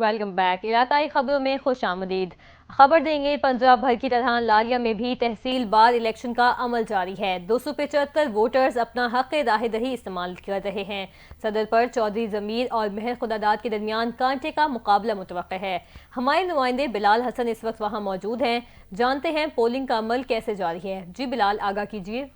Welcome back. इलाकाई खबरों में खुश आमदीद। खबर देंगे पंजाब भर की तरह लालिया में भी तहसील बार इलेक्शन का अमल जारी है। 275 वोटर्स अपना हक राह दही इस्तेमाल कर रहे हैं। सदर पर चौधरी जमीर और मेहर खुदादाद के दरमियान कांटे का मुकाबला मुतवक्के है। हमारे नुमाइंदे बिलाल हसन इस वक्त वहाँ मौजूद हैं। जानते हैं पोलिंग का अमल कैसे जारी है। जी बिलाल, आगाह कीजिए।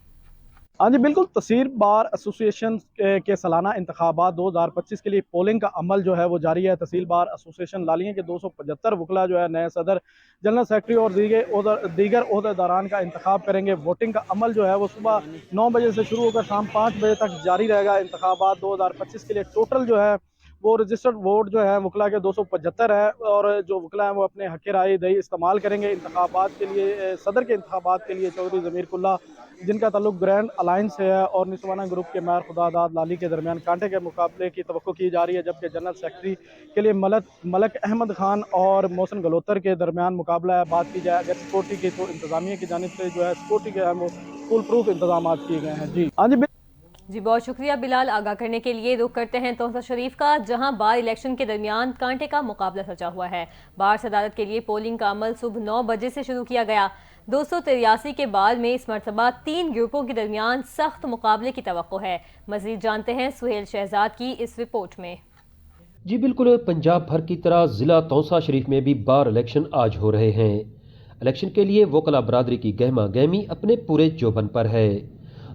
हाँ जी बिल्कुल, तहसील बार एसोसिएशन के सालाना इंतखाबात 2025 के लिए पोलिंग का अमल जो है वो जारी है। तहसील बार एसोसिएशन लालिया के 275 वकला जो है नए सदर, जनरल सेक्रेटरी और दीगर ओहदेदारान का इंतखाब करेंगे। वोटिंग का अमल जो है वो सुबह 9 बजे से शुरू होकर शाम 5 बजे तक जारी रहेगा। इंतखाबात 2025 के लिए टोटल जो है वो रजिस्टर्ड वोट जो है वकला के 275 है, और जो वकला हैं वो अपने हक राय दही इस्तेमाल करेंगे। इंतखाबात के लिए सदर के इंतखाबात के लिए चौधरी ज़मीर कुल्ला, जिनका ताल्लुक ग्रैंड अलायंस से है, और निस्वाना ग्रुप के मेहर खुदादाद लाली के दरमियान कांटे के मुकाबले की तवक्को की जा रही है। जबकि जनरल सेक्रेटरी के लिए मलक अहमद खान और मोहसिन गलोतर के दरमियान मुकाबला है। बात की जाए अगर सिक्योरिटी की, तो इंतजामिया की जानिब से जो है सिक्योरिटी के वो फुल प्रूफ इंतजाम किए गए हैं। जी हाँ जी, बहुत शुक्रिया बिलाल आगाह करने के लिए। रुख करते हैं तौसा शरीफ का, जहां बार इलेक्शन के दरमियान कांटे का मुकाबला सजा हुआ है। बार सदारत के लिए पोलिंग का अमल सुबह 9 बजे से शुरू किया गया। 283 के बाद में इस मरतबा 3 ग्रुपों के दरमियान सख्त मुकाबले की तवक्को है। मजीद जानते हैं सुहेल शहजाद की इस रिपोर्ट में। जी बिल्कुल, पंजाब भर की तरह ज़िला तौसा शरीफ में भी बार इलेक्शन आज हो रहे हैं। इलेक्शन के लिए वकला बरादरी की गहमा गहमी अपने पूरे जोबन पर है।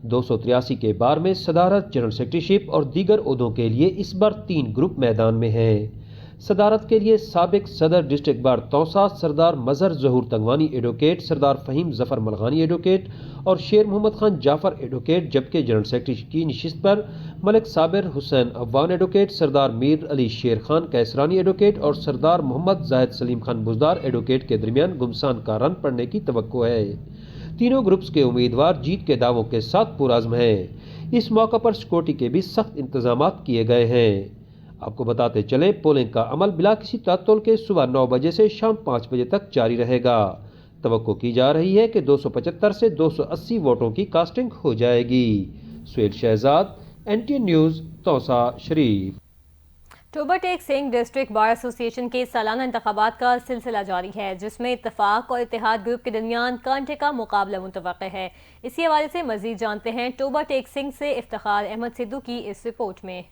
283 के बार में सदारत, जनरल सेक्रेटरीशिप और दीगर ओहदों के लिए इस बार 3 ग्रुप मैदान में हैं। सदारत के लिए साबिक सदर डिस्ट्रिक्ट बार तौसा सरदार मजहर जहूर तंगवानी एडवोकेट, सरदार फहीम जफर मलगानी एडवोकेट और शेर मोहम्मद खान जाफर एडवोकेट, जबकि जनरल सेक्रेटरी की नशिस्त पर मलिक साबिर हुसैन अफवान एडवोकेट, सरदार मीर अली शेर खान कैसरानी एडवोकेट और सरदार मोहम्मद जाहिद सलीम खान बुजदार एडवोकेट के दरमियान गुमसान का रन पड़ने की तवक्को है। तीनों ग्रुप्स के उम्मीदवार जीत के दावों के साथ पुरअज़्म हैं। इस मौका पर सिक्योरिटी के भी सख्त इंतजाम किए गए हैं। आपको बताते चले, पोलिंग का अमल बिला किसी तातुल के सुबह 9 बजे से शाम 5 बजे तक जारी रहेगा। तवक्को की जा रही है कि 275 से 280 वोटों की कास्टिंग हो जाएगी। Suhail Shahzad, NTN news, Taunsa Sharif. Toba Tek Singh district bar association के सालाना इंतखाबात का सिलसिला जारी है, जिसमें इत्तफाक और इत्तेहाद ग्रुप के दरमियान कांटे का मुकाबला मुतवक्के है। इसी हवाले से मजीद जानते हैं टोबा टेक सिंह से इफ्तिखार अहमद सिद्धू की इस रिपोर्ट में।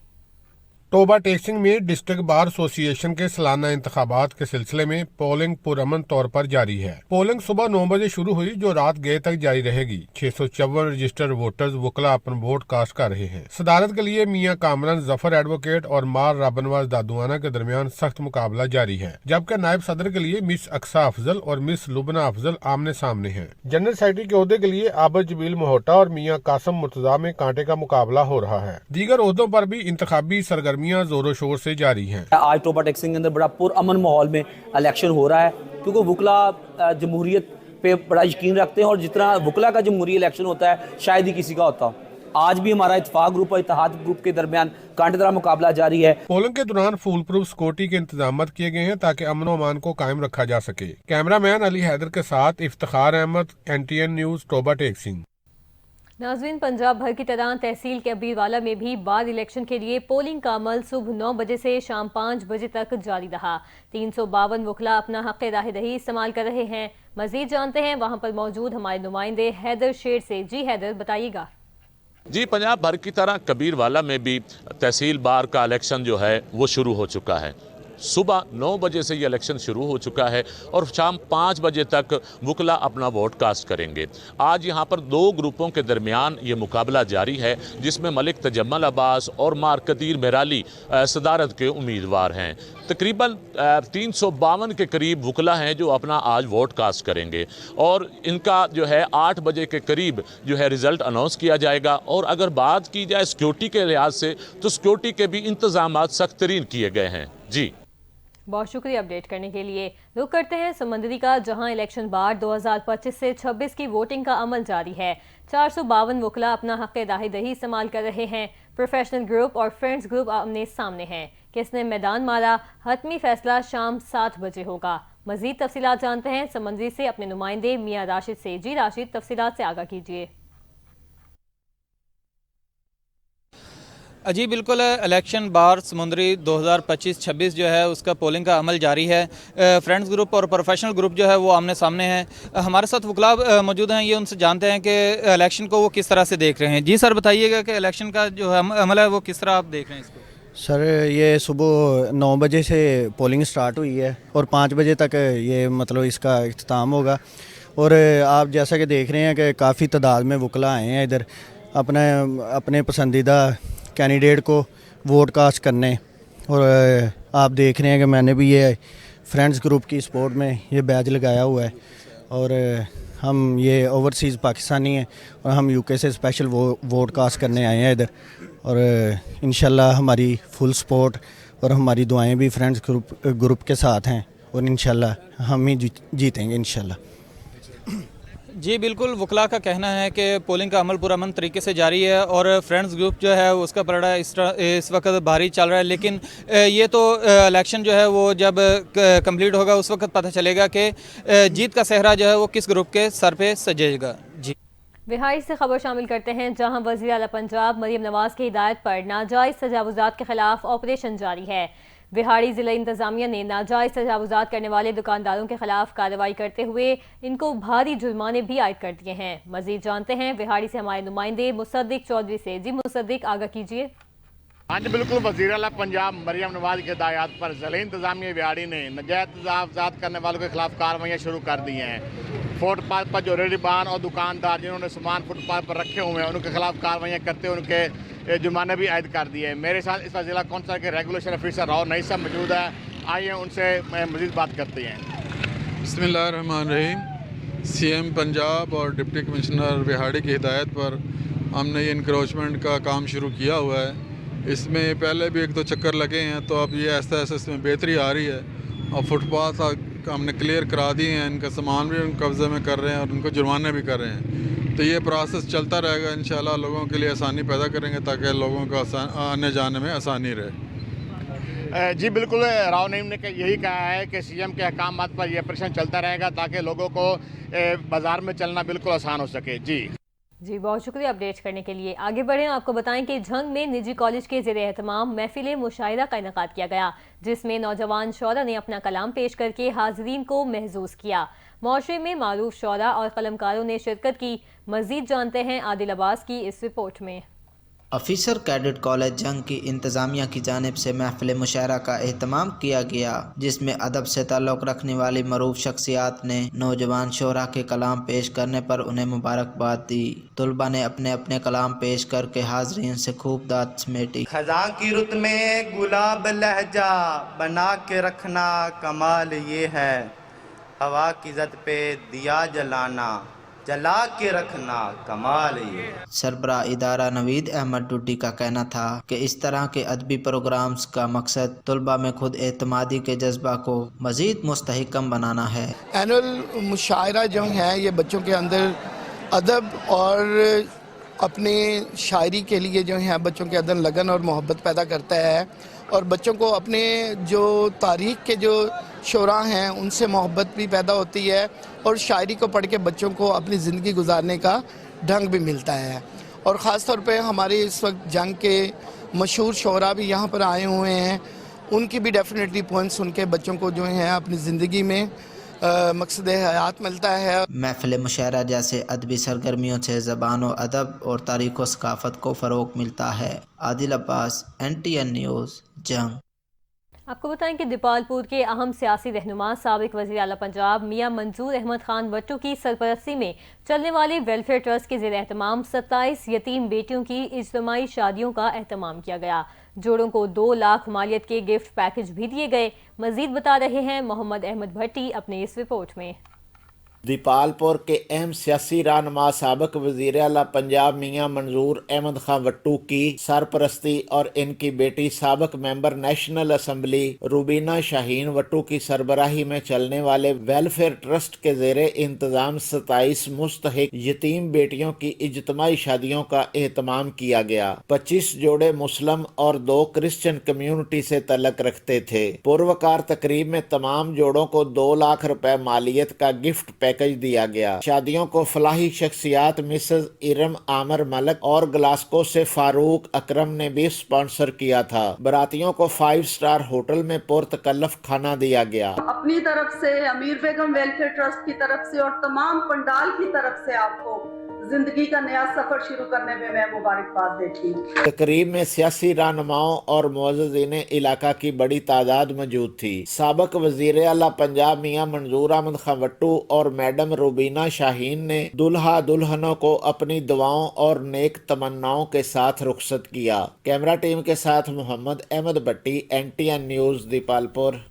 टोबा टेक्सिंग में डिस्ट्रिक्ट बार एसोसिएशन के सालाना इंतखाबात के सिलसिले में पोलिंग पुरअमन तौर पर जारी है। पोलिंग सुबह 9 बजे शुरू हुई, जो रात गए तक जारी रहेगी। 654 रजिस्टर्ड वोटर्स वकला अपन वोट कास्ट कर रहे हैं। सदारत के लिए मियां कामरान जफर एडवोकेट और मार राबनवाज दादुआना के दरमियान सख्त मुकाबला जारी है, जबकि नायब सदर के लिए मिस अक्सा अफजल और मिस लुबना अफजल आमने सामने हैं। जनरल सेक्रेटरी के ओहदे के लिए आबद जबील मोहटा और मियां कासम मुर्तजा में कांटे का मुकाबला हो रहा है। दीगर ओहदों पर भी इंतखाबी सरगर्मी जोरों शोर से जारी हैं। आज टोबा टेक्सिंग के अंदर बड़ा पुरअमन माहौल में इलेक्शन हो रहा है, क्योंकि वकला जमहूरियत पे बड़ा यकीन रखते हैं, और जितना वकला का जमहूरी इलेक्शन होता है शायद ही किसी का होता। आज भी हमारा इत्तेफाक ग्रुप और इत्तेहाद ग्रुप के दरमियान कांटेदार मुकाबला जारी है। पोलिंग के दौरान फुल प्रूफ सिक्योरिटी के इंतजाम किए गए हैं, ताकि अमन व अमान को कायम रखा जा सके। कैमरामैन अली हैदर के साथ इफ्तिखार अहमद, NTN न्यूज़, टोबा टेक्सिंग। नाज़रीन, पंजाब भर की तरह तहसील कबीरवाला में भी बार इलेक्शन के लिए पोलिंग का अमल सुबह 9 बजे से शाम 5 बजे तक जारी रहा। 352 वकला अपना हक राह दही इस्तेमाल कर रहे हैं। मजीद जानते हैं वहां पर मौजूद हमारे नुमाइंदे हैदर शेर से। जी हैदर, बताइएगा। जी, पंजाब भर की तरह कबीरवाला में भी तहसील बार का इलेक्शन जो है वो शुरू हो चुका है। सुबह 9 बजे से ये इलेक्शन शुरू हो चुका है और शाम 5 बजे तक वकला अपना वोट कास्ट करेंगे। आज यहाँ पर 2 ग्रुपों के दरमियान ये मुकाबला जारी है, जिसमें मलिक तजम्मल अब्बास और मार कदीर मेराली सदारत के उम्मीदवार हैं। तकरीबन 352 के करीब वकला हैं जो अपना आज वोट कास्ट करेंगे, और इनका जो है 8 बजे के करीब जो है रिज़ल्ट अनाउंस किया जाएगा। और अगर बात की जाए सिक्योरिटी के लिहाज से, तो सिक्योरिटी के भी इंतजाम सख्त तरीन किए गए हैं। जी, बहुत शुक्रिया अपडेट करने के लिए। रुक करते हैं समंदरी का, जहां इलेक्शन बार 2025 से 26 की वोटिंग का अमल जारी है। 452 वकला अपना हक राह दही इस्तेमाल कर रहे हैं। प्रोफेशनल ग्रुप और फ्रेंड्स ग्रुप आमने सामने हैं। किसने मैदान मारा, हतमी फैसला शाम 7 बजे होगा। मजीद तफसीलात जानते हैं समंदरी से अपने नुमाइंदे मियां राशिद से। जी राशिद, तफसीलात से आगाह कीजिए। جی بالکل، الیکشن بار سمندری 2025-26 جو ہے اس کا پولنگ کا عمل جاری ہے. فرینڈز گروپ اور پروفیشنل گروپ جو ہے وہ آمنے سامنے ہیں. ہمارے ساتھ وکلاء موجود ہیں، یہ ان سے جانتے ہیں کہ الیکشن کو وہ کس طرح سے دیکھ رہے ہیں. جی سر، بتائیے گا کہ الیکشن کا جو عمل ہے وہ کس طرح آپ دیکھ رہے ہیں اس کو؟ سر یہ صبح 9 بجے سے پولنگ سٹارٹ ہوئی ہے اور 5 بجے تک یہ مطلب اس کا اختتام ہوگا. اور آپ جیسا کہ دیکھ رہے ہیں کہ کافی تعداد میں وکلاء آئے ہیں ادھر اپنے پسندیدہ کینڈیڈیٹ کو ووٹ کاسٹ کرنے. اور آپ دیکھ رہے ہیں کہ میں نے بھی یہ فرینڈز گروپ کی سپورٹ میں یہ بیج لگایا ہوا ہے. اور ہم یہ اوورسیز پاکستانی ہیں اور ہم یو کے سے اسپیشل ووٹ کاسٹ کرنے آئے ہیں ادھر. اور انشاءاللہ ہماری فل سپورٹ اور ہماری دعائیں بھی فرینڈز گروپ کے ساتھ ہیں اور انشاءاللہ ہم ہی جیتیں گے انشاءاللہ. جی بالکل، وکلاء کا کہنا ہے کہ پولنگ کا عمل پرامن طریقے سے جاری ہے اور فرینڈز گروپ جو ہے اس کا پلڑا اس وقت بھاری چل رہا ہے. لیکن یہ تو الیکشن جو ہے وہ جب کمپلیٹ ہوگا اس وقت پتہ چلے گا کہ جیت کا صحرا جو ہے وہ کس گروپ کے سر پہ سجے گا. جی بہار سے خبر شامل کرتے ہیں، جہاں وزیر اعلیٰ پنجاب مریم نواز کی ہدایت پر ناجائز تجاوزات کے خلاف آپریشن جاری ہے. بہاڑی ضلع انتظامیہ نے ناجائز تجاوزات کرنے والے دکانداروں کے خلاف کارروائی کرتے ہوئے ان کو بھاری جرمانے بھی عائد کر دیے ہیں. مزید جانتے ہیں بہاڑی سے ہمارے نمائندے مصدق چودھری سے. جی مصدق، آگاہ کیجیے. ہاں جی بالکل، وزیر اعلیٰ پنجاب مریم نواز کی ہدایات پر ضلع انتظامیہ بہاڑی نے ناجائز تجاوزات کرنے والوں کے خلاف کارروائیاں شروع کر دی ہیں. فٹ پاتھ پر جو ریڑھی اور دکاندار جنہوں نے سامان فٹ پاتھ پر رکھے ہوئے ہیں ان کے خلاف کارروائیاں کرتے ہوئے ان کے جرمانے بھی عائد کر دیے. میرے ساتھ اس وقت ضلع کونسل کے ریگولیشن آفیسر راؤ نئی صاحب موجود ہے. آئیے ان سے مزید بات کرتے ہیں. بسم اللہ الرحمن الرحیم. سی ایم پنجاب اور ڈپٹی کمشنر بہاڑی کی ہدایت پر ہم نے یہ انکروچمنٹ کا کام شروع کیا ہوا ہے. اس میں پہلے بھی ایک دو چکر لگے ہیں تو اب یہ ایسا اس میں بہتری آ رہی ہے. اور فٹ پاتھ ہم نے کلیئر کرا دیے ہیں، ان کا سامان بھی ان قبضے میں کر رہے ہیں اور ان کو جرمانے بھی کر رہے ہیں. تو یہ پروسیس چلتا رہے گا. انشاءاللہ لوگوں کے لیے آسانی پیدا کریں گے تاکہ لوگوں کو آنے جانے میں آسانی رہے. جی بالکل، راؤ نعیم نے یہی کہا ہے کہ سی ایم کے احکامات پر یہ آپریشن چلتا رہے گا تاکہ لوگوں کو بازار میں چلنا بالکل آسان ہو سکے. جی بہت شکریہ اپڈیٹ کرنے کے لیے. آگے بڑھیں، آپ کو بتائیں کہ جھنگ میں نجی کالج کے زیر اہتمام محفل مشاعرہ کا انعقاد کیا گیا، جس میں نوجوان شعراء نے اپنا کلام پیش کر کے حاضرین کو محظوظ کیا. معاشرے میں معروف شعراء اور قلمکاروں نے شرکت کی. مزید جانتے ہیں عادل عباس کی اس رپورٹ میں. آفیسر کیڈٹ کالج جنگ کی انتظامیہ کی جانب سے محفل مشاعرہ کا اہتمام کیا گیا، جس میں ادب سے تعلق رکھنے والی معروف شخصیات نے نوجوان شعراء کے کلام پیش کرنے پر انہیں مبارکباد دی. طلباء نے اپنے اپنے کلام پیش کر کے حاضرین سے خوب داد سمیٹی. خزاں کی رت میں گلاب لہجہ بنا کے رکھنا کمال یہ ہے، ہوا کی زد پہ دیا جلانا جلا کے رکھنا کمال یہ. سربراہ ادارہ نوید احمد ڈوڈی کا کہنا تھا کہ اس طرح کے ادبی پروگرامز کا مقصد طلباء میں خود اعتمادی کے جذبہ کو مزید مستحکم بنانا ہے. اینول مشاعرہ جو ہے یہ بچوں کے اندر ادب اور اپنے شاعری کے لیے جو ہے بچوں کے اندر لگن اور محبت پیدا کرتا ہے، اور بچوں کو اپنے جو تاریخ کے جو شعراء ہیں ان سے محبت بھی پیدا ہوتی ہے، اور شاعری کو پڑھ کے بچوں کو اپنی زندگی گزارنے کا ڈھنگ بھی ملتا ہے. اور خاص طور پہ ہمارے اس وقت جنگ کے مشہور شعراء بھی یہاں پر آئے ہوئے ہیں، ان کی بھی ڈیفینیٹلی پوائنٹ سن کے بچوں کو جو ہے اپنی زندگی میں مقصد حیات ملتا ہے. محفل مشاعرہ جیسے ادبی سرگرمیوں سے زبان و ادب اور تاریخ و ثقافت کو فروغ ملتا ہے. عادل عباس، NTN نیوز، جنگ. آپ کو بتائیں کہ دیپال پور کے اہم سیاسی رہنما سابق وزیر اعلیٰ پنجاب میاں منظور احمد خان وٹو کی سرپرستی میں چلنے والے ویلفیئر ٹرسٹ کے زیر اہتمام 27 یتیم بیٹیوں کی اجتماعی شادیوں کا اہتمام کیا گیا. جوڑوں کو 2 لاکھ مالیت کے گفٹ پیکج بھی دیے گئے. مزید بتا رہے ہیں محمد احمد بھٹی اپنے اس رپورٹ میں. دیپال پور کے اہم سیاسی رہنما سابق وزیر اعلیٰ پنجاب میاں منظور احمد خان وٹو کی سرپرستی اور ان کی بیٹی سابق ممبر نیشنل اسمبلی روبینہ شاہین وٹو کی سربراہی میں چلنے والے ویلفیئر ٹرسٹ کے زیر انتظام 27 مستحق یتیم بیٹیوں کی اجتماعی شادیوں کا اہتمام کیا گیا. 25 جوڑے مسلم اور 2 کرسچن کمیونٹی سے تعلق رکھتے تھے. پروکار تقریب میں تمام جوڑوں کو 2 لاکھ روپے مالیت کا گفٹ पैकेज दिया गया। शादियों को फलाही शख्सियात मिसेस इरम आमर मलक और ग्लास्को से फारूक अकरम ने भी स्पॉन्सर किया था। बरातियों को 5 स्टार होटल में पुरतकल्लफ खाना दिया गया। अपनी तरफ से, अमीर बेगम वेलफेयर ट्रस्ट की तरफ से और तमाम पंडाल की तरफ से आपको जिंदगी का नया सफर शुरू करने में मैं मुबारकबाद देती हूँ। तकरीब में सियासी रहनुमाओं और मुअज़्ज़िज़ीन इलाका की बड़ी तादाद मौजूद थी। साबिक़ वज़ीर आला पंजाब मियां मंजूर अहमद खां वट्टू और मैडम रूबीना शाहीन ने दुल्हा दुल्हनों को अपनी दुआओं और नेक तमन्नाओं के साथ रुखसत किया। कैमरा टीम के साथ मोहम्मद अहमद भट्टी, NTN न्यूज़, दीपालपुर।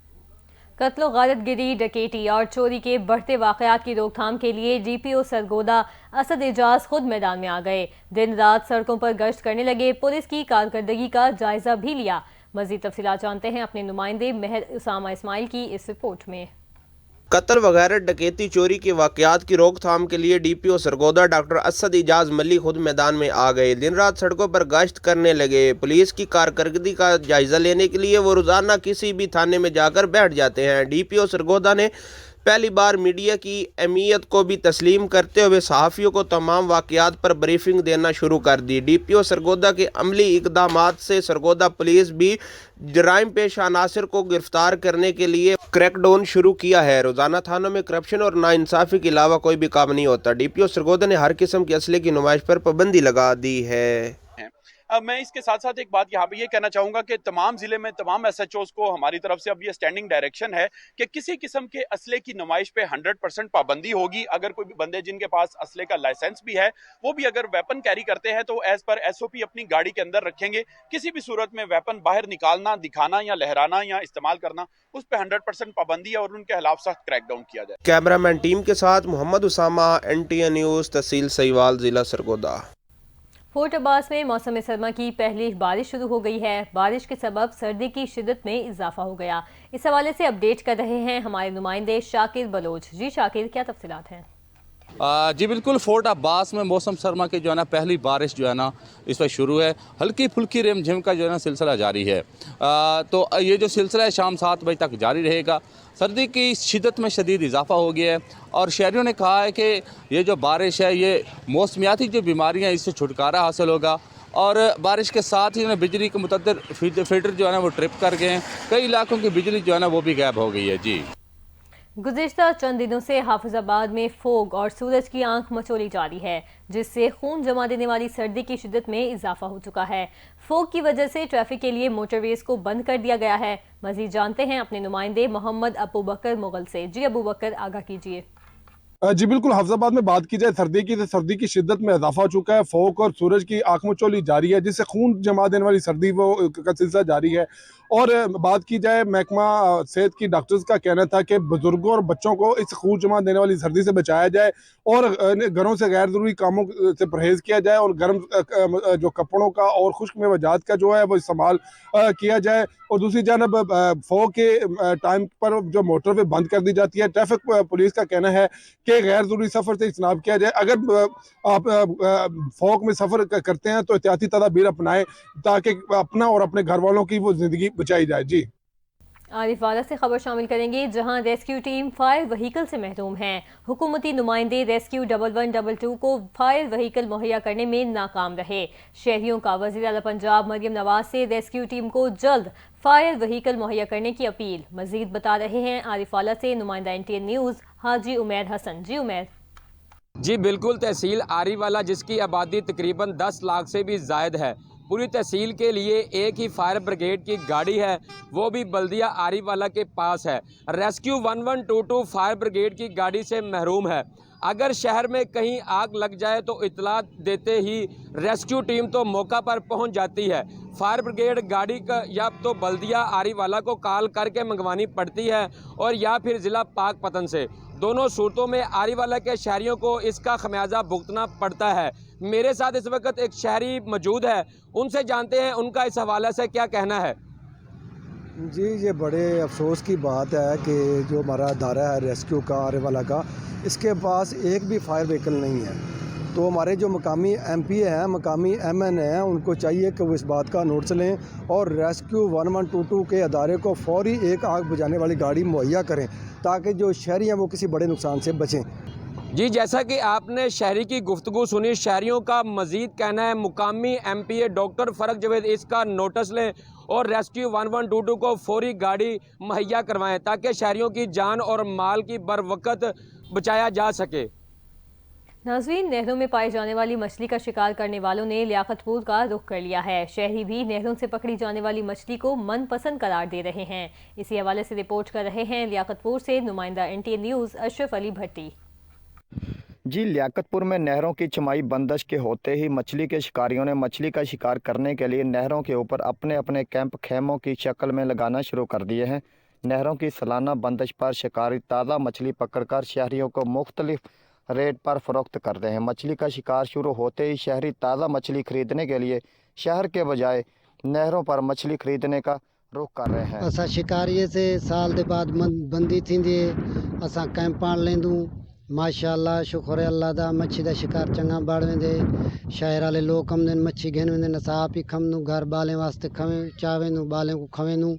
कत्ल गारत गिरी, डकैती और चोरी के बढ़ते वाक़यात की रोकथाम के लिए DPO सरगोदा असद एजाज खुद मैदान में आ गए। दिन रात सड़कों पर गश्त करने लगे, पुलिस की कारकर्दगी का जायजा भी लिया। मज़ीद तफसीलात जानते हैं अपने नुमाइंदे महर उसामा इस्माइल की इस रिपोर्ट में। कत्ल वगैरह डकैती चोरी के वाक़यात की रोकथाम के लिए DPO सरगोदा डॉक्टर असद एजाज मल्ली खुद मैदान में आ गए। दिन रात सड़कों पर गश्त करने लगे। पुलिस की कारकर्दगी का जायज़ा लेने के लिए वो रोज़ाना किसी भी थाने में जाकर बैठ जाते हैं। DPO सरगोदा ने पहली बार मीडिया की अहमियत को भी तस्लीम करते हुए सहाफ़ियों को तमाम वाक़यात पर ब्रीफिंग देना शुरू कर दी। DPO सरगोदा के अमली इक़दामात से सरगोदा पुलिस भी जराइम पेश अनासर को गिरफ्तार करने के लिए क्रैकडाउन शुरू किया है। रोज़ाना थानों में करप्शन और नाइंसाफ़ी के अलावा कोई भी काम नहीं होता। DPO सरगोदा ने हर किस्म के असले की नुमाइश पर पाबंदी लगा दी है। अब मैं इसके साथ साथ एक बात यहाँ पे ये कहना चाहूँगा कि तमाम ज़िले में तमाम SHOs को हमारी तरफ से अब ये स्टैंडिंग डायरेक्शन है कि किसी किस्म के असले की नुमाइश पे 100% पाबंदी होगी। अगर कोई बंदे जिनके पास असले का लाइसेंस भी है वो भी अगर वेपन कैरी करते हैं तो एज पर SOP अपनी गाड़ी के अंदर रखेंगे। किसी भी सूरत में वेपन बाहर निकालना, दिखाना या लहराना या इस्तेमाल करना, उस पर 100% पाबंदी है और उनके खिलाफ सख्त क्रैकडाउन किया जाए। कैमरामैन टीम के साथ मोहम्मद उसामा, NTN न्यूज़, तहसील सहीवाल, जिला सरगोदा। फोर्ट अब्बास में मौसम सरमा की पहली बारिश शुरू हो गई है। बारिश के सबब सर्दी की शिद्दत में इजाफा हो गया। इस हवाले से अपडेट कर रहे हैं हमारे नुमाइंदे शाकिर बलोच। जी शाकिर, क्या तफसीलात हैं? जी बिल्कुल, फोर्ट अब्बास में मौसम सरमा की जो है ना पहली बारिश जो है ना इस वक्त शुरू है। हल्की फुल्की रिमझिम का जो है ना सिलसिला जारी है। तो ये जो सिलसिला है शाम 7 बजे तक जारी रहेगा। सर्दी की शिद्दत में शदीद इजाफा हो गया है और शहरियों ने कहा है कि ये जो बारिश है ये मौसमियाती जो बीमारियाँ इससे छुटकारा हासिल होगा। और बारिश के साथ ही बिजली के मुतअद्दिद फीडर जो है ना वो ट्रिप कर गए हैं। कई इलाकों की बिजली जो है ना वो भी गायब हो गई है। जी, गुज़िश्ता चंद दिनों से हाफिजाबाद में फोग और सूरज की आंख मचोली जारी है, जिससे खून जमा देने वाली सर्दी की शिद्दत में इजाफा हो चुका है। फोग की वजह से ट्रैफिक के लिए मोटरवेज को बंद कर दिया गया है। मजीद जानते हैं अपने नुमाइंदे मोहम्मद अबू बकर मुगल से। जी अबू बकर, आगाह कीजिए। जी बिल्कुल, हाफिजाबाद में बात की जाए सर्दी की तो सर्दी की शिद्दत में इजाफा हो चुका है। फोक और सूरज की आंख मचोली जारी है, जिससे खून जमा देने वाली सर्दी वो का सिलसिला जारी है। और बात की जाए महकमा सेहत की डॉक्टर्स का कहना था कि बुजुर्गों और बच्चों को इस खून जमा देने वाली सर्दी से बचाया जाए और घरों से गैर ज़रूरी कामों से परहेज़ किया जाए और गर्म जो कपड़ों का और खुश्क मेवाजात का जो है वो इस्तेमाल किया जाए। और दूसरी जानब फोक के टाइम पर जो मोटरवे बंद कर दी जाती है। ट्रैफिक पुलिस का कहना है कि गैर ज़रूरी सफ़र से इज्तनाब किया जाए। अगर आप फोक में सफ़र करते हैं तो एहतियाती तदाबीर अपनाएं ताकि अपना और अपने घर वालों की वो ज़िंदगी बचाई जाए। जी, आरिफ वाला से खबर शामिल करेंगे, जहां रेस्क्यू टीम फायर व्हीकल से महरूम है। हुकूमती नुमाइंदे रेस्क्यू 1122 को फायर व्हीकल मुहैया करने में नाकाम रहे। शहरियों का वज़ीर आला पंजाब मरियम नवाज से रेस्क्यू टीम को जल्द फायर व्हीकल मुहैया करने की अपील। मजीद बता रहे हैं आरिफ वाला से नुमाइंदा NTN न्यूज़ हाजी उमैर हसन। जी उमैर। जी बिल्कुल, तहसील आरीवाला जिसकी आबादी तकरीबन 10 लाख से भी ज़ायद है, पूरी तहसील के लिए एक ही फायर ब्रिगेड की गाड़ी है, वो भी बल्दिया आरीवाला के पास है। रेस्क्यू 1122 फायर ब्रिगेड की गाड़ी से महरूम है। अगर शहर में कहीं आग लग जाए तो इतला देते ही रेस्क्यू टीम तो मौका पर पहुंच जाती है। फायर ब्रिगेड गाड़ी का या तो बल्दिया आरीवाला को कॉल करके मंगवानी पड़ती है और या फिर ज़िला पाकपतन से। दोनों सूरतों में आरीवाला के शहरियों को इसका खमियाजा भुगतना पड़ता है। मेरे साथ इस वक्त एक शहरी मौजूद है, उनसे जानते हैं उनका इस हवाले से क्या कहना है। जी, ये बड़े अफसोस की बात है कि जो हमारा अदारा है रेस्क्यू का आरीवाला का, इसके पास एक भी फायर व्हीकल नहीं है। तो हमारे जो मकामी MP हैं, मकामी MN हैं, उनको चाहिए कि वो इस बात का नोटिस लें और रेस्क्यू 1122 के अदारे को फौरी एक आग बुझाने वाली गाड़ी मुहैया करें ताकि जो शहरी हैं वो किसी बड़े नुकसान से बचें। जी, जैसा कि आपने शहरी की गुफ्तगू सुनी, शहरियों का मज़ीद कहना है मुकामी MPA डॉक्टर फ़रक जवेद इसका नोटिस लें और रेस्क्यू 1122 को फौरी गाड़ी मुहैया करवाएं ताकि शहरियों की जान और माल की बरवक़्त बचाया जा सके। नाज़रीन, नहरों में पाई जाने वाली मछली का शिकार करने वालों ने लियाकतपुर का रुख कर लिया है। शहरी भी नहरों से पकड़ी जाने वाली मछली को मनपसंद करार दे रहे हैं। इसी हवाले से रिपोर्ट कर रहे हैं लियाकतपुर से नुमाइंदा NTA न्यूज़ अशरफ अली भट्टी। जी, लियाकतपुर में नहरों की छमाई बंदिश के होते ही मछली के शिकारियों ने मछली का शिकार करने के लिए नहरों के ऊपर अपने अपने कैंप खेमों की शक्ल में लगाना शुरू कर दिए हैं। नहरों की सालाना बंदिश पर शिकारी ताज़ा मछली पकड़कर शहरियों को मुख्तलिफ रेट पर फ़रोख्त करते हैं। मछली का शिकार शुरू होते ही शहरी ताज़ा मछली खरीदने के लिए शहर के बजाय नहरों पर मछली खरीदने का रुख कर रहे हैं। असा शिकारीअ से साल के बाद बंदी थींदी असा कैंप पाण लेंदू। माशाअल्लाह, शुक्र है अल्लाह दा, मच्छी का शिकार चंगा बढ़ वेंदे। शहर वाले लोग कमदे मच्छी घेन वेंदे, असां आप ही खमदू, घर बालें वास्ते खवे चा वेंदू, बालें को खवेंदू।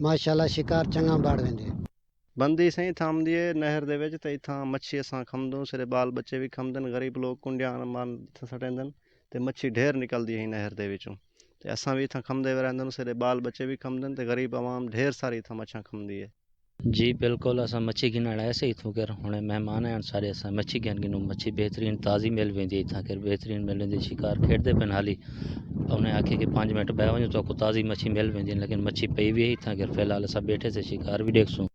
माशाअल्लाह शिकार चंगा बढ़ वेंदे। बंदी सही थामदी है नहर दे विच ते इथां मच्छी असां खमदूं, सिरे बाल बच्चे भी खमदन, गरीब लोग कुंडियां मार सटेंदन ते मच्छी ढेर निकलदी है नहर दे विचों ते असां भी इथां खमदे रहंदन, सिरे बाल बच्चे भी खमदन ते गरीब आवाम ढेर सारी इथां मच्छां खमदी है। जी बिल्कुल, असां मच्छी गिनण आए से इथों कर हुणे मेहमान आए सारे, असां मच्छी गिनूं, मच्छी बेहतरीन ताज़ी मिल वेंदी इथां कर, बेहतरीन मिल वेंदी। शिकार खेडदे पिन हाली उन्हें आखे कि 5 मिनट बह वञो तो ताज़ी मच्छी मिल वेंदी, लेकिन मच्छी पई भी है इथां कर। फिलहाल असां बैठे से शिकार भी देखसूं।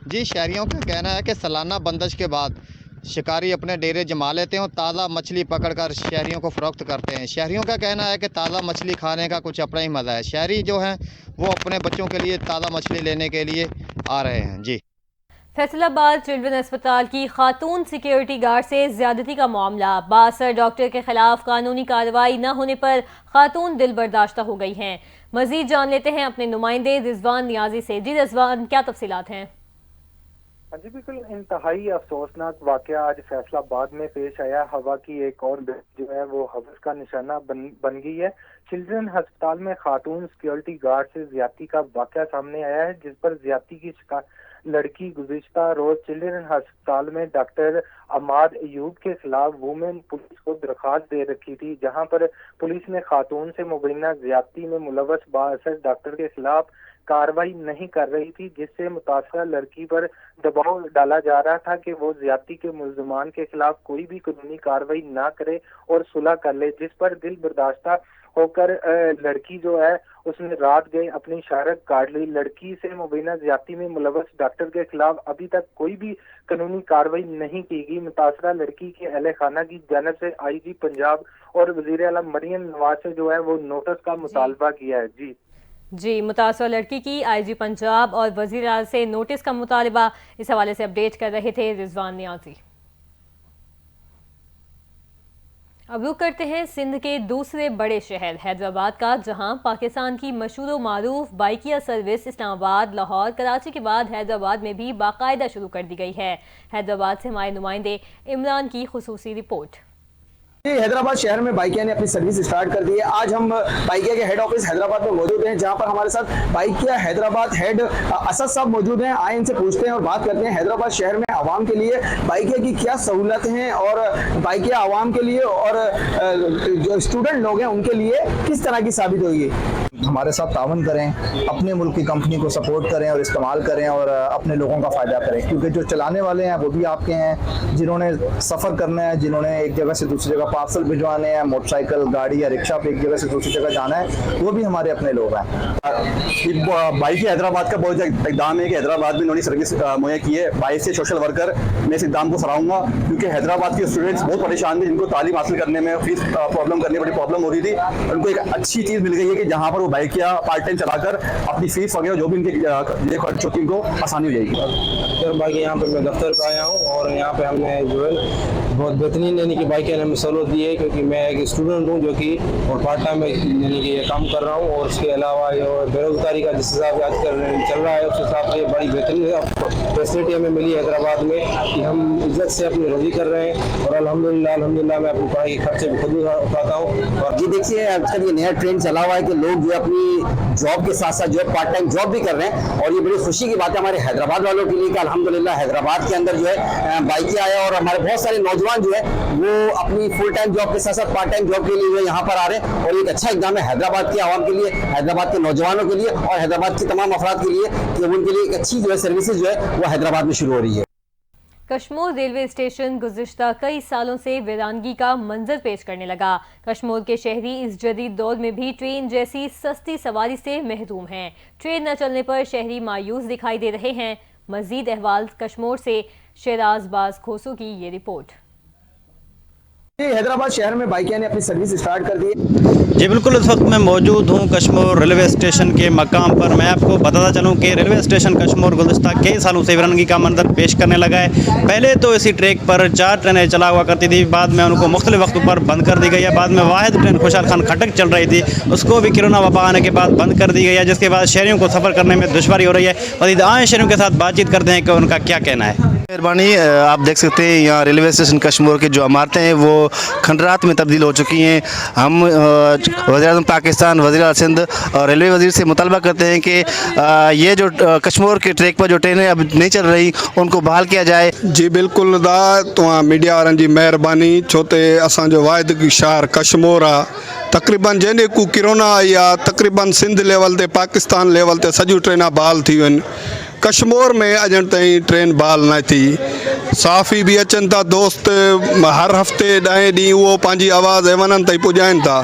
जी, शहरियों का कहना है कि सालाना बंदिश के बाद शिकारी अपने डेरे जमा लेते हैं और ताज़ा मछली पकड़कर शहरियों को फ़रोख्त करते हैं। शहरियों का कहना है कि ताज़ा मछली खाने का कुछ अपना ही मज़ा है। शहरी जो हैं वो अपने बच्चों के लिए ताज़ा मछली लेने के लिए आ रहे हैं। जी, फैसलाबाद चिल्ड्रन अस्पताल की खातून सिक्योरिटी गार्ड से ज्यादती का मामला। बासर डॉक्टर के खिलाफ कानूनी कार्रवाई न होने पर खातून दिल बर्दाश्ता हो गई हैं। मजीद जान लेते हैं अपने नुमाइंदे रिजवान नियाजी से। जी रिजवान, क्या तफसीलात हैं? जी बिल्कुल, इंतहाई अफसोसनाक वाकया आज फैसलाबाद में पेश आया। हवा की एक और जो है वो हवस का निशाना बन गई है। चिल्ड्रन अस्पताल में खातून सिक्योरिटी गार्ड से ज्यादती का वाकया सामने आया है, जिस पर ज्यादती की लड़की गुज़िश्ता रोज चिल्ड्रन अस्पताल में डॉक्टर अमाद अयूब के खिलाफ वुमेन पुलिस को दरखास्त दे रखी थी, जहां पर पुलिस ने खातून से मुबैना ज्यादती में मुलव्वस बाअसर डॉक्टर के खिलाफ कार्रवाई नहीं कर रही थी, जिससे मुतासरा लड़की पर दबाव डाला जा रहा था कि वो ज्यादती के मुल्ज़मान के खिलाफ कोई भी कानूनी कार्रवाई ना करे और सुलह कर ले, जिस पर दिल बर्दाश्ता होकर लड़की जो है उसने रात गए अपनी शहादत काट ली। लड़की से मुबैना ज्यादती में मुलव्वस डॉक्टर के खिलाफ अभी तक कोई भी कानूनी कार्रवाई नहीं की गई। मुतासरा लड़की के अहले खाना की जानब से IG पंजाब और वज़ीर आला मरियम नवाज से जो है वो नोटिस का मुतालबा किया है। जी, मुतासर लड़की की IG पंजाब और वज़ीर आला से नोटिस का मुतालबा, इस हवाले से अपडेट कर रहे थे रिजवान नियाजी। अब रुक करते हैं सिंध के दूसरे बड़े शहर हैदराबाद का, जहां पाकिस्तान की मशहूर मारूफ बाइकिया सर्विस इस्लामाबाद, लाहौर, कराची के बाद हैदराबाद में भी बाकायदा शुरू कर दी गई है। हैदराबाद से हमारे नुमाइंदे इमरान की खुसूसी रिपोर्ट। हैदराबाद शहर में बाइकिया ने अपनी सर्विस स्टार्ट कर दी है। आज हम बाइकिया के हेड ऑफिस हैदराबाद में मौजूद हैं, जहां पर हमारे साथ बाइकिया हैदराबाद हेड असद साहब मौजूद हैं। आए इनसे पूछते हैं और बात करते हैं हैदराबाद शहर में आवाम के लिए बाइकिया की क्या सहूलत हैं और बाइकिया आवाम के लिए और जो स्टूडेंट लोग हैं उनके लिए किस तरह की साबित होगी। हमारे साथ तावन करें, अपने मुल्क की कंपनी को सपोर्ट करें और इस्तेमाल करें और अपने लोगों का फ़ायदा करें, क्योंकि जो चलाने वाले हैं वो भी आपके हैं, जिन्होंने सफ़र करना है, जिन्होंने एक जगह से दूसरी जगह पार्सल भिजवाने हैं, मोटरसाइकिल, गाड़ी या रिक्शा पे एक जगह से दूसरी जगह जाना है, वो भी हमारे अपने लोग हैं। बाइकिया हैदराबाद का बहुत इकदाम है कि हैदराबाद में इन्होंने सर्विस मुहैया की है। 22 सोशल वर्कर, मैं इस इकदाम को सराहूंगा, क्योंकि हैदराबाद के स्टूडेंट्स बहुत परेशान थे, जिनको तालीम हासिल करने में फीस प्रॉब्लम करनी बड़ी प्रॉब्लम हो रही थी। उनको एक अच्छी चीज़ मिल गई है कि जहाँ पर वो बाइकिया पार्ट टाइम चलाकर अपनी फीस वगैरह जो भी इनके ये खर्च होती है उनको आसानी हो जाएगी। सर बाकी यहाँ पे मैं दफ्तर पे आया हूँ और यहाँ पे हमने जो है बहुत बेहतरीन यानी कि बाइकें हमें सहूलत दी है, क्योंकि मैं एक स्टूडेंट हूँ जो कि और पार्ट टाइम में यानी कि ये काम कर रहा हूँ, और उसके अलावा जो बेरोजगारी का जिस हिसाब से आज चल रहा है उस हिसाब से बड़ी बेहतरीन फैसिलिटी हमें मिली हैदराबाद में कि हम इज्जत से अपनी रोजी कर रहे हैं, और अल्हम्दुलिल्लाह मैं अपनी पढ़ाई के खर्चे भी खुद उठाता हूँ। और जी देखिए आजकल ये नया ट्रेंड चला हुआ है कि लोग जो है अपनी जॉब के साथ साथ जो है पार्ट टाइम जॉब भी कर रहे हैं, और ये बड़ी खुशी की बात है हमारे हैदराबाद वालों के लिए कि अल्हम्दुलिल्लाह हैदराबाद के अंदर जो है बाइकें आया, और हमारे बहुत सारे नौजवान जो है वो अपनी फुल टाइम जॉब के साथ साथ पार्ट टाइम जॉब के लिए जो है यहाँ पर आ रहे हैं, और एक अच्छा इक़दाम है हैदराबाद के आवाम के लिए, हैदराबाद के नौजवानों के लिए और हैदराबाद के तमाम अफराद के लिए कि उनके लिए एक अच्छी जो है सर्विसेज जो है वो हैदराबाद में शुरू हो रही है। कश्मोर रेलवे स्टेशन गुज़िश्ता कई सालों से वीरानगी का मंजर पेश करने लगा। कश्मोर के शहरी इस जदीद दौर में भी ट्रेन जैसी सस्ती सवारी से महरूम हैं। ट्रेन न चलने पर शहरी मायूस दिखाई दे रहे हैं। मज़ीद अहवाल कश्मोर से शेराज बाज खोसू की ये रिपोर्ट। हैदराबाद शहर में बाइकिया ने अपनी सर्विस स्टार्ट कर दी है। जी बिल्कुल, इस वक्त मैं मौजूद हूँ कश्मोर रेलवे स्टेशन के मकाम पर। मैं आपको बताता चलूँ कि रेलवे स्टेशन कश्मोर गुज़िश्ता कई सालों से वीरानगी का मंजर पेश करने लगा है। पहले तो इसी ट्रैक पर 4 ट्रेनें चला हुआ करती थी, बाद में उनको मुख्तलिफ वक्तों पर बंद कर दी गई है। बाद में वाहिद ट्रेन खुशाल खान खटक चल रही थी, उसको भी कोरोना वबा आने के बाद बंद कर दी गई है, जिसके बाद शहरियों को सफ़र करने में दुश्वारी हो रही है। मज़ीद आए शहरियों के साथ बातचीत करते हैं कि उनका क्या कहना है। मेहरबानी, आप देख सकते हैं यहाँ रेलवे स्टेशन कश्मोर की जो इमारतें हैं वो खंडरात में तब्दील हो चुकी हैं। हम वज़ीर-ए-आज़म पाकिस्तान, वज़ीर सिंध और रेलवे वज़ीर से मुतालबा करते हैं कि ये जो कश्मोर के ट्रैक पर जो ट्रेनें अब नहीं चल रही उनको बहाल किया जाए। जी बिल्कुल दा तो मीडिया वारनि जी मेहरबानी, छो ते असांजो वाहिद शहर कश्मोर आहे। तक़रीबन जॾहिं को कोरोना आई आहे तक़रीबन सिंध लेवल ते पाकिस्तान लेवल ते सॼियूं ट्रेनां बहाल थी वियूं आहिनि। कश्मोर में अजन ताईं ट्रेन बहाल न थी। साफ़ी भी अचनि था दोस्त हर हफ़्ते 10 ॾींहं उहो पंहिंजी आवाज़ एवननि ताईं पुॼाइनि था।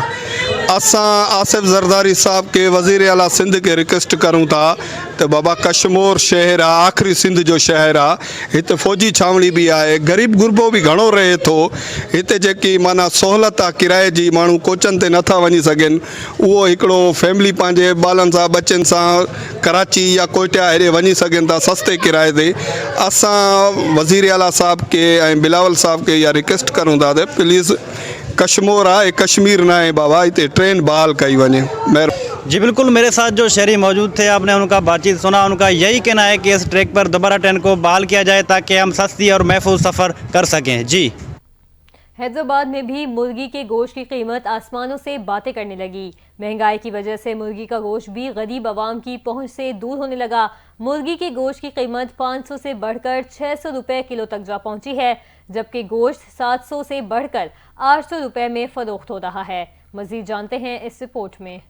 असां आसिफ ज़रदारी साहब के वज़ीर आला सिंध के रिक्वेस्ट करूँ था तो बाबा कश्मोर शहर आहे, आख़िरी सिंध जो शहर आहे, हिते फ़ौजी छावणी भी आहे, गरीब गुरबो भी घणो रहे थो। हिते जेकी माना सहूलत आहे किराए जी, माण्हू कोचनि ते नथा वञी सघनि, उहो हिकिड़ो फैमिली पंहिंजे ॿारनि सां बच्चनि सां कराची या कोयटा हेॾे वञी सघनि था सस्ते किराए ते। असां वज़ीर आला साहब के ऐं बिलावल साहब के इहा रिक्वेस्ट करूँ था त प्लीज़ कश्मोर आहे, कश्मीर ना है बाबा, इतने ट्रेन बहाल कई वने। जी बिल्कुल, मेरे साथ जो शहरी मौजूद थे, आपने उनका बातचीत सुना। उनका यही कहना है कि इस ट्रैक पर दोबारा ट्रेन को बहाल किया जाए ताकि हम सस्ती और महफूज सफ़र कर सकें। जी हैदराबाद में भी मुर्गी के गोश्त की कीमत आसमानों से बातें करने लगी। महंगाई की वजह से मुर्गी का गोश्त भी गरीब आवाम की पहुंच से दूर होने लगा। मुर्गी के गोश्त की कीमत 500 से बढ़कर 600 रुपये किलो तक जा पहुंची है, जबकि गोश्त 700 से बढ़कर 800 रुपये में फरोख्त हो रहा है। मज़ीद जानते हैं इस रिपोर्ट में।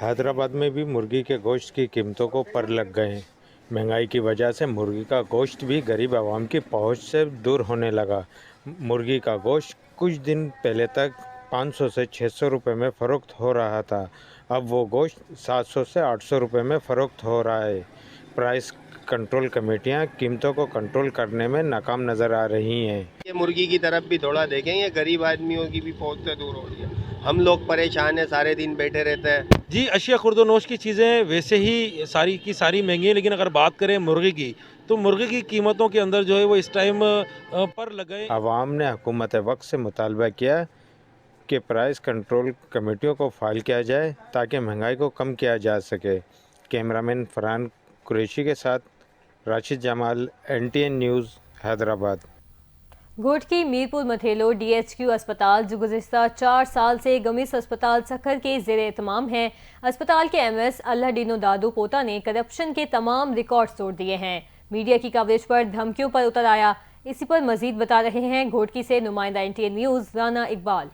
हैदराबाद में भी मुर्गी के गोश्त की कीमतों को पर लग गए हैं। महंगाई की वजह से मुर्गी का गोश्त भी गरीब आवाम की पहुंच से दूर होने लगा। मुर्गी का गोश्त कुछ दिन पहले तक 500 से 600 रुपये में फ़रोख्त हो रहा था, अब वो गोश्त 700 से 800 रुपये में फ़रोख्त हो रहा है। प्राइस कंट्रोल कमेटियां कीमतों को कंट्रोल करने में नाकाम नज़र आ रही हैं। ये मुर्गी की तरफ भी थोड़ा देखें, ये गरीब आदमियों की भी पहुंच से दूर हो रही है। हम लोग परेशान हैं, सारे दिन बैठे रहते हैं। जी अशिया खुर्दोनोश की चीज़ें वैसे ही सारी की सारी महंगी हैं, लेकिन अगर बात करें मुर्गी की तो मुर्गी की कीमतों के अंदर जो है वो इस टाइम पर लगे। आवाम ने हुकूमत वक्त से मुतालबा किया कि प्राइस कंट्रोल कमेटियों को फाइल किया जाए ताकि महंगाई को कम किया जा सके। कैमरामैन फरहान कुरैशी के साथ Rashid Jamal, NTN news, Hyderabad. Ghotki Mirpur Mathelo DHQ अस्पताल जो गुज़िश्ता 4 साल से गमीस अस्पताल सखर के ज़ेर एहतमाम है। अस्पताल के MS अल्लादीनो दादू पोता ने करप्शन के तमाम रिकॉर्ड तोड़ दिए हैं। मीडिया की कवरेज पर धमकियों पर उतर आया। इसी पर मजीद बता रहे हैं घोटकी से नुमाइंदा NTN news Rana Iqbal.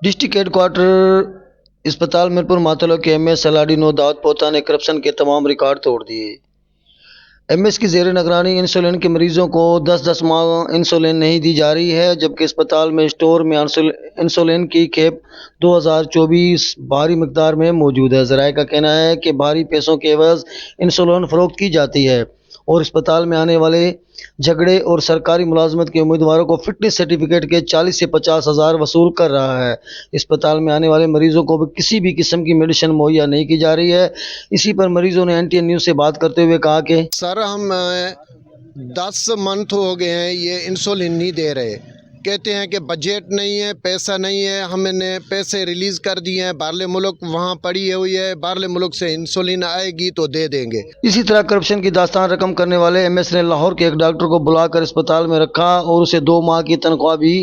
District headquarter अस्पताल मीरपुर मातलो के MS अल्लादीनो दाऊद पोता ने करप्शन के तमाम रिकॉर्ड तोड़ दिए। MS की ज़ेर निगरानी इंसुलिन के मरीजों को 10-10 माह इंसुलिन नहीं दी जा रही है, जबकि अस्पताल में स्टोर में इंसुलिन की खेप 2024 भारी मकदार में मौजूद है। ज़राए का कहना है कि भारी पैसों के एवज़ इंसुलिन फ़रोख्त की जाती है और अस्पताल में आने वाले झगड़े और सरकारी मुलाजमत के उम्मीदवारों को फिटनेस सर्टिफिकेट के 40 से 50 हज़ार वसूल कर रहा है। अस्पताल में आने वाले मरीजों को भी किसी भी किस्म की मेडिसिन मुहैया नहीं की जा रही है। इसी पर मरीजों ने NTN न्यूज़ से बात करते हुए कहा कि सर हम 10 मंथ हो गए हैं ये इंसुलिन नहीं दे रहे, कहते हैं कि बजट नहीं है, पैसा नहीं है। हमने पैसे रिलीज़ कर दिए हैं, बाहरले मुल्क वहाँ पड़ी हुई है, बाहरले मुल्क से इंसुलिन आएगी तो दे देंगे। इसी तरह करप्शन की दास्तान रकम करने वाले MS ने लाहौर के एक डॉक्टर को बुलाकर अस्पताल में रखा और उसे 2 माह की तनख्वाह भी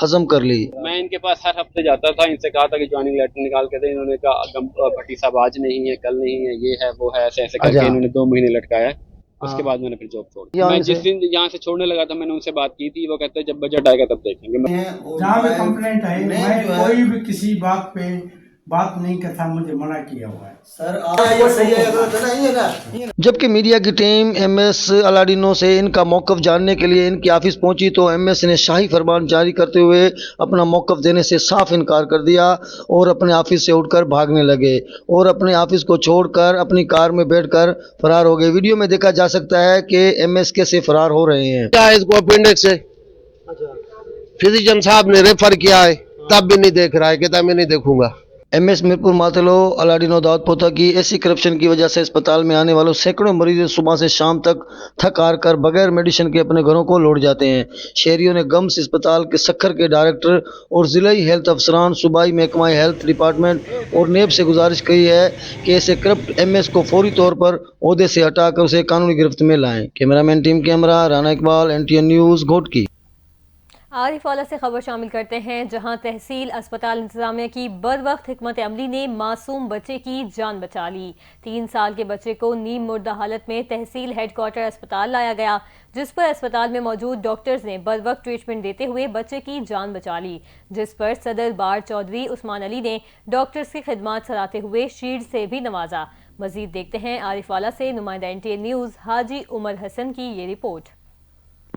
हजम कर ली। मैं इनके पास हर हफ्ते जाता था, इनसे कहा था कि ज्वाइनिंग लेटर निकाल के दे। इन्होंने कहा भट्टी साहब आज नहीं है, कल नहीं है, ये है वो है, ऐसे ऐसे करके इन्होंने 2 महीने लटकाया। उसके बाद मैंने फिर जॉब छोड़ दी। मैं जिस दिन यहाँ से छोड़ने लगा था मैंने उनसे बात की थी, वो कहते हैं जब बजट आएगा तब देखेंगे। जहाँ भी कंप्लेंट है मैं कोई भी किसी बात पे बात नहीं करता, मुझे मना किया हुआ है सर। जबकि मीडिया की टीम MS अलाडिनो से इनका मौक़िफ़ जानने के लिए इनकी ऑफिस पहुंची तो MS ने शाही फरमान जारी करते हुए अपना मौक़िफ़ देने से साफ इनकार कर दिया और अपने ऑफिस से उठकर भागने लगे और अपने ऑफिस को छोड़कर अपनी कार में बैठकर फरार हो गए। वीडियो में देखा जा सकता है कि MS कैसे फरार हो रहे हैं। क्या है इसको अपेंडिक्स है, फिजिशियन साहब ने रेफर किया है तब भी नहीं देख रहा है, कहता मैं नहीं देखूंगा। MS मीरपुर मातलो अलाडिनो दाऊद पोता की ऐसी करप्शन की वजह से अस्पताल में आने वालों सैकड़ों मरीज सुबह से शाम तक थक हार कर बगैर मेडिसिन के अपने घरों को लौट जाते हैं। शहरियों ने गम्स अस्पताल के सक्खर के डायरेक्टर और जिलाई हेल्थ अफसरान, सूबाई महकमा हेल्थ डिपार्टमेंट और नेब से गुजारिश की है कि ऐसे करप्ट MS को फौरी तौर पर ओहदे से हटाकर उसे कानूनी गिरफ्त में लाएं। Cameraman team camera Rana Iqbal, NTN news, Ghotki. Arif वाला से खबर शामिल करते हैं, जहां तहसील अस्पताल इंतजामिया की बरवक्त हिकमत अमली ने मासूम बच्चे की जान बचा ली। 3 साल के बच्चे को नीम मुर्दा हालत में तहसील हेडक्वार्टर अस्पताल लाया गया, जिस पर अस्पताल में मौजूद डॉक्टर्स ने बरवक्त ट्रीटमेंट देते हुए बच्चे की जान बचा ली, जिस पर सदर बार चौधरी उस्मान अली ने डॉक्टर्स की खिदमत सराहते हुए शील्ड से भी नवाजा। मजीद देखते हैं आरिफ वाला से नुमाइंदा NTN न्यूज़ हाजी उमर हसन की ये रिपोर्ट।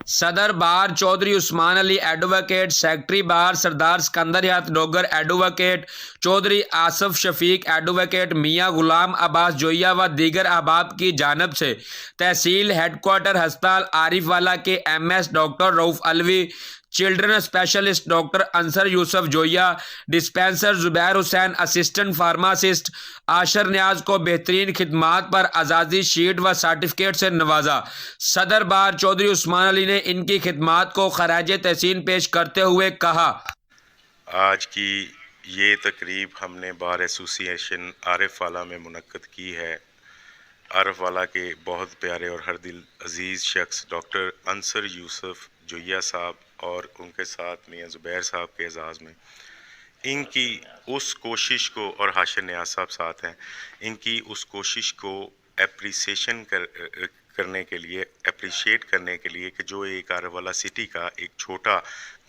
सदर बार चौधरी उस्मान अली एडवोकेट, सेक्रेटरी बार सरदार सिकंदर यात डोगर एडवोकेट, चौधरी आसफ शफीक एडवोकेट, मियाँ गुलाम अब्बास जोइया व दीगर अहबाब की जानब से तहसील हेडक्वार्टर अस्पताल आरिफ वाला के MS doctor Rauf Alvi, children specialist doctor Ansar Yousuf Joya, dispenser Zubair Hussain, assistant pharmacist Ashar Niaz को बेहतरीन खिदमात पर आज़ादी शीट व सर्टिफिकेट से नवाजा। सदर बार चौधरी उस्मान अली ने इनकी खिदमात को खराज तहसीन पेश करते हुए कहा, आज की ये तकरीब हमने बार एसोसिएशन आरिफ वाला में मुनक्कद की है। आरिफ वाला के बहुत प्यारे और हर दिल अजीज़ शख्स डॉक्टर अंसर यूसुफ जोइया साहब और उनके साथ मियाँ ज़ुबैर साहब के एजाज़ में इनकी उस कोशिश को, और हाशिर न्याज साहब साथ हैं, इनकी उस कोशिश को एप्रिसिएशन करने के लिए, अप्रिशिएट करने के लिए कि जो एक आरिफ वाला सिटी का एक छोटा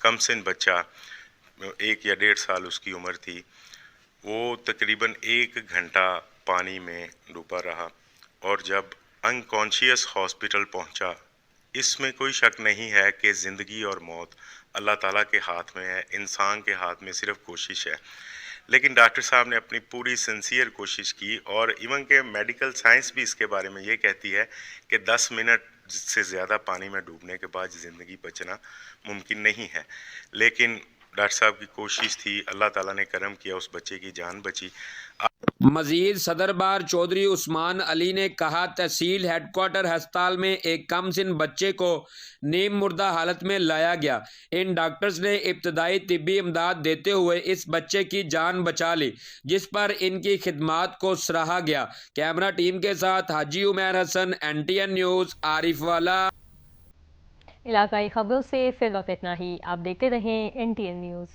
कम सिन बच्चा, 1 या 1.5 साल उसकी उम्र थी, वो तकरीबन 1 घंटा पानी में डूबा रहा और जब अनकॉन्शियस हॉस्पिटल पहुंचा, इसमें कोई शक नहीं है कि ज़िंदगी और मौत अल्लाह ताला के हाथ में है, इंसान के हाथ में सिर्फ कोशिश है। लेकिन डॉक्टर साहब ने अपनी पूरी सिंसियर कोशिश की और इवन के मेडिकल साइंस भी इसके बारे में ये कहती है कि 10 मिनट से ज़्यादा पानी में डूबने के बाद ज़िंदगी बचना मुमकिन नहीं है। लेकिन डॉक्टर साहब की कोशिश थी, अल्लाह ताला ने करम किया, उस बच्चे की जान बची। मजीद सदर बार चौधरी उस्मान अली ने कहा, तहसील हेडक्वार्टर अस्पताल में एक कम सिन बच्चे को नीम मुर्दा हालत में लाया गया। इन डॉक्टर्स ने इब्तदाई तिब्बी इमदाद देते हुए इस बच्चे की जान बचा ली, जिस पर इनकी खिदमात को सराहा गया। कैमरा टीम के साथ हाजी उमर हसन, NTN न्यूज़, आरिफ वाला। इलाकाई खबरों से फिर वक्त इतना ही। आप देखते रहें NTN न्यूज़।